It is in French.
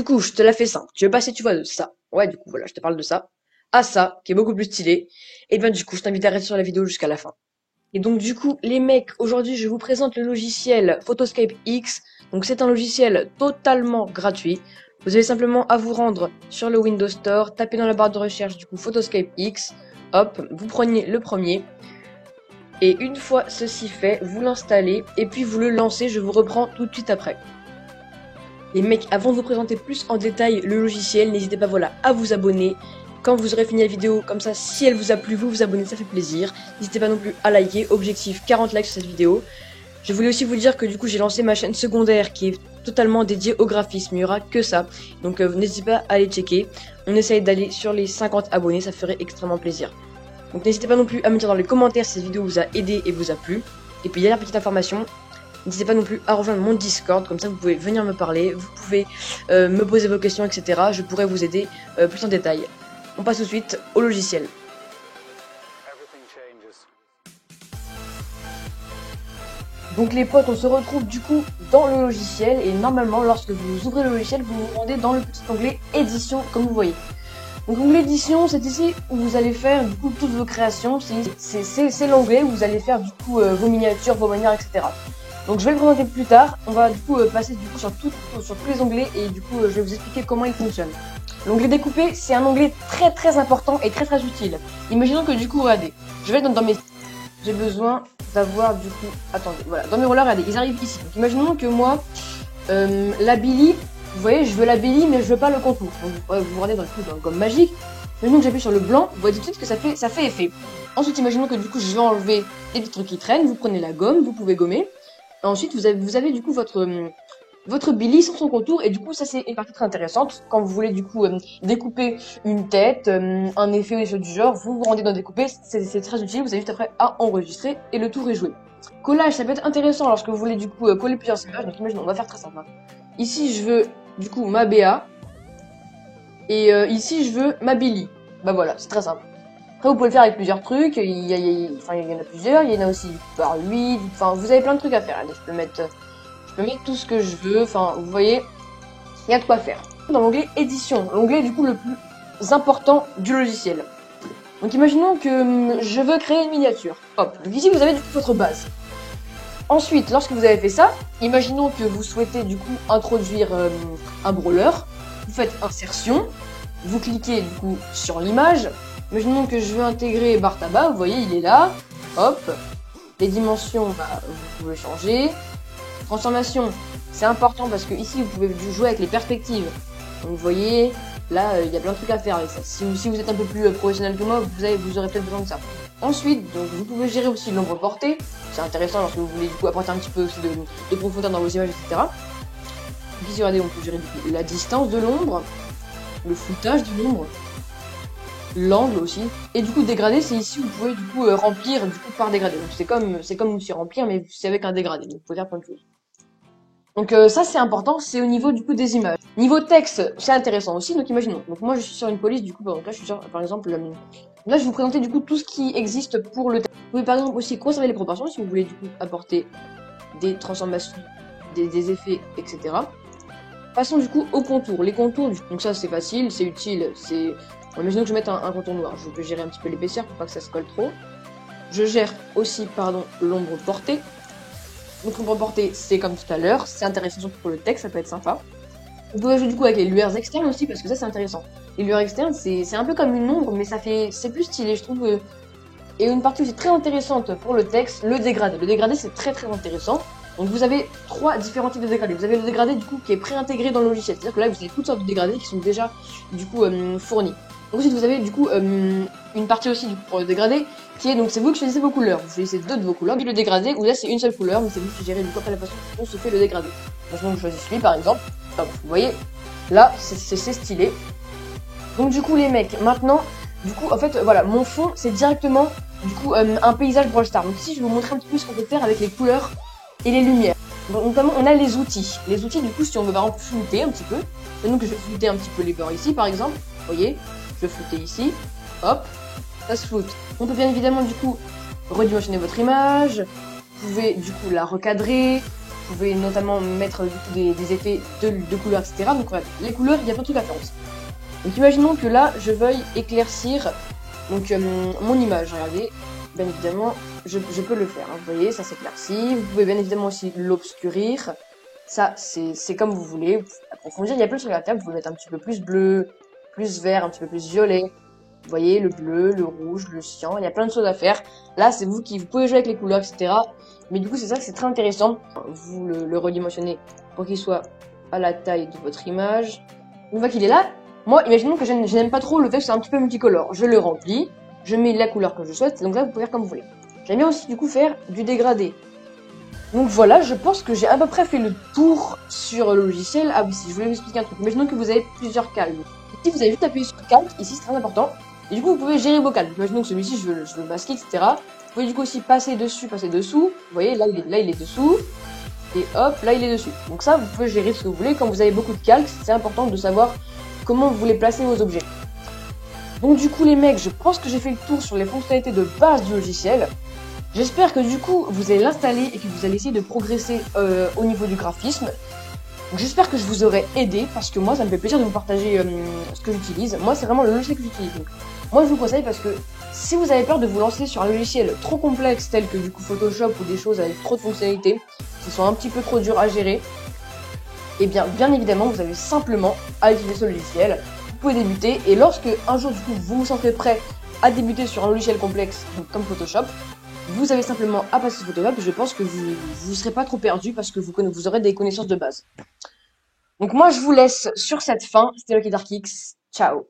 du coup, je te la fais simple. Tu veux passer, tu vois, de ça. Ouais, du coup, voilà, je te parle de ça. À ça, qui est beaucoup plus stylé. Et ben, du coup, je t'invite à rester sur la vidéo jusqu'à la fin. Et donc, du coup, les mecs, aujourd'hui, je vous présente le logiciel Photoscape X. Donc, c'est un logiciel totalement gratuit. Vous avez simplement à vous rendre sur le Windows Store, taper dans la barre de recherche, du coup, Photoscape X. Hop, vous prenez le premier. Et une fois ceci fait, vous l'installez et puis vous le lancez. Je vous reprends tout de suite après. Les mecs, avant de vous présenter plus en détail le logiciel, n'hésitez pas voilà, à vous abonner. Quand vous aurez fini la vidéo, comme ça, si elle vous a plu, vous vous abonnez, ça fait plaisir. N'hésitez pas non plus à liker, objectif 40 likes sur cette vidéo. Je voulais aussi vous dire que du coup, j'ai lancé ma chaîne secondaire qui est totalement dédiée au graphisme, il n'y aura que ça. Donc n'hésitez pas à aller checker. On essaye d'aller sur les 50 abonnés, ça ferait extrêmement plaisir. Donc n'hésitez pas non plus à me dire dans les commentaires si cette vidéo vous a aidé et vous a plu. Et puis dernière petite information, n'hésitez pas non plus à rejoindre mon Discord, comme ça vous pouvez venir me parler, vous pouvez me poser vos questions, etc. Je pourrais vous aider plus en détail. On passe tout de suite au logiciel. Donc les potes, on se retrouve du coup dans le logiciel et normalement lorsque vous ouvrez le logiciel, vous vous rendez dans le petit onglet édition comme vous voyez. Donc l'onglet édition, c'est ici où vous allez faire du coup toutes vos créations, c'est l'onglet où vous allez faire du coup vos miniatures, vos manières, etc. Donc je vais le présenter plus tard, on va du coup passer du coup sur tous les onglets et du coup je vais vous expliquer comment il fonctionne. L'onglet découpé, c'est un onglet très important et très utile. Imaginons que du coup, regardez, je vais dans mes... J'ai besoin d'avoir du coup... Attendez, voilà, dans mes rollers, regardez, ils arrivent ici. Donc imaginons que moi, la Billy, vous voyez, je veux la Billy mais je veux pas le contour. Donc vous vous rendez dans le gomme magique. Imaginons que j'appuie sur le blanc, vous voyez tout de suite que ça fait effet. Ensuite, imaginons que du coup, je vais enlever les petits trucs qui traînent, vous prenez la gomme, vous pouvez gommer. Ensuite, vous avez du coup votre Billy sans son contour et du coup ça c'est une partie très intéressante quand vous voulez du coup découper une tête, un effet ou des choses du genre, vous vous rendez dans découper, c'est très utile, vous avez juste après à enregistrer et le tour est joué. Collage, ça peut être intéressant lorsque vous voulez du coup coller plusieurs images, donc imaginons, on va faire très simple. Hein. Ici je veux du coup ma BA et ici je veux ma Billy. Bah voilà, c'est très simple. Après vous pouvez le faire avec plusieurs trucs, il y en a plusieurs, il y en a aussi par 8, enfin vous avez plein de trucs à faire. Allez, je peux mettre tout ce que je veux, enfin vous voyez, il y a de quoi faire. Dans l'onglet édition, l'onglet du coup le plus important du logiciel. Donc imaginons que je veux créer une miniature. Hop, donc ici vous avez du coup votre base. Ensuite, lorsque vous avez fait ça, imaginons que vous souhaitez du coup introduire un brawler. Vous faites insertion, vous cliquez du coup sur l'image. Imaginons que je veux intégrer Bartaba, vous voyez il est là. Hop, les dimensions, bah, vous pouvez changer. Transformation, c'est important parce que ici vous pouvez jouer avec les perspectives. Donc vous voyez, là il y a plein de trucs à faire avec ça. Si vous êtes un peu plus professionnel que moi, vous aurez peut-être besoin de ça. Ensuite, donc vous pouvez gérer aussi l'ombre portée. C'est intéressant lorsque vous voulez du coup apporter un petit peu aussi de profondeur dans vos images, etc. Donc ici regardez, on peut gérer du coup la distance de l'ombre, le floutage de l'ombre, l'angle aussi. Et du coup dégradé, c'est ici où vous pouvez du coup remplir du coup par dégradé. Donc c'est comme aussi remplir, mais c'est avec un dégradé. Donc vous pouvez faire plein de choses. Donc ça c'est important, c'est au niveau du coup des images. Niveau texte, c'est intéressant aussi, donc imaginons. Donc moi je suis sur une police, du coup, donc là je suis sur, par exemple, là je vais vous présenter du coup tout ce qui existe pour le texte. Vous pouvez par exemple aussi conserver les proportions si vous voulez du coup apporter des transformations, des effets, etc. Passons du coup au contour. Les contours, donc ça c'est facile, c'est utile, c'est... Imaginons que je mette un contour noir, je peux gérer un petit peu l'épaisseur pour pas que ça se colle trop. Je gère aussi, pardon, l'ombre portée. Donc l'ombre portée, c'est comme tout à l'heure, c'est intéressant surtout pour le texte, ça peut être sympa. Vous pouvez jouer du coup avec les lueurs externes aussi, parce que ça c'est intéressant. Les lueurs externes, c'est un peu comme une ombre, mais c'est plus stylé, je trouve. Et une partie aussi très intéressante pour le texte, le dégradé. Le dégradé, c'est très intéressant. Donc vous avez 3 différents types de dégradés. Vous avez le dégradé du coup qui est préintégré dans le logiciel, c'est-à-dire que là vous avez toutes sortes de dégradés qui sont déjà du coup fournis. Ensuite vous avez du coup une partie aussi du coup pour le dégradé qui est donc c'est vous qui choisissez vos couleurs. Vous choisissez 2 de vos couleurs. Et le dégradé où là c'est une seule couleur, mais c'est vous qui gérez du coup après la façon dont se fait le dégradé. Donc je choisis celui par exemple. Hop, vous voyez, là c'est stylé. Donc du coup les mecs, maintenant, du coup en fait voilà, mon fond c'est directement du coup un paysage Brawl Stars. Donc ici je vais vous montrer un petit peu ce qu'on peut faire avec les couleurs et les lumières. Donc notamment on a les outils. Les outils du coup si on veut par exemple flouter un petit peu, donc je vais flouter un petit peu les bords ici par exemple, vous voyez, je vais flouter ici, hop, ça se floute. On peut bien évidemment du coup redimensionner votre image, vous pouvez du coup la recadrer, Vous pouvez notamment mettre du coup, des effets de couleurs, etc. Donc voilà, les couleurs, il y a plein de trucs à faire aussi. Donc imaginons que là, je veuille éclaircir donc, mon image. Regardez, bien évidemment, je peux le faire. Hein. Vous voyez, ça s'éclaircit. Vous pouvez bien évidemment aussi l'obscurir. Ça, c'est comme vous voulez. Vous pouvez approfondir. Il y a plein de trucs à faire. Vous pouvez mettre un petit peu plus bleu, plus vert, un petit peu plus violet. Vous voyez, le bleu, le rouge, le cyan. Il y a plein de choses à faire. Là, c'est vous qui vous pouvez jouer avec les couleurs, etc. Mais du coup, c'est ça que c'est très intéressant. Vous le redimensionnez pour qu'il soit à la taille de votre image. Une fois qu'il est là, moi, imaginons que je n'aime pas trop le fait que c'est un petit peu multicolore. Je le remplis, je mets la couleur que je souhaite, donc là, vous pouvez faire comme vous voulez. J'aime bien aussi, du coup, faire du dégradé. Donc voilà, je pense que j'ai à peu près fait le tour sur le logiciel. Ah oui, si, je voulais vous expliquer un truc. Imaginons que vous avez plusieurs calques. Si vous avez juste appuyé sur calque, ici, c'est très important. Et du coup, vous pouvez gérer vos calques. Imaginons que celui-ci, je veux le masquer, etc. Vous pouvez du coup aussi passer dessus, passer dessous. Vous voyez, là, il est dessous. Et hop, là, il est dessus. Donc ça, vous pouvez gérer ce que vous voulez. Quand vous avez beaucoup de calques, c'est important de savoir comment vous voulez placer vos objets. Donc du coup les mecs, je pense que j'ai fait le tour sur les fonctionnalités de base du logiciel. J'espère que du coup vous allez l'installer et que vous allez essayer de progresser au niveau du graphisme. J'espère que je vous aurai aidé parce que moi ça me fait plaisir de vous partager ce que j'utilise. Moi c'est vraiment le logiciel que j'utilise. Donc moi je vous conseille parce que si vous avez peur de vous lancer sur un logiciel trop complexe tel que du coup Photoshop ou des choses avec trop de fonctionnalités qui sont un petit peu trop dures à gérer, et bien évidemment vous avez simplement à utiliser ce logiciel. Vous pouvez débuter et lorsque un jour du coup vous vous sentez prêt à débuter sur un logiciel complexe donc comme Photoshop, vous avez simplement à passer Photoshop et je pense que vous ne serez pas trop perdu parce que vous aurez des connaissances de base. Donc moi je vous laisse sur cette fin, c'était Lucky Dark X, ciao.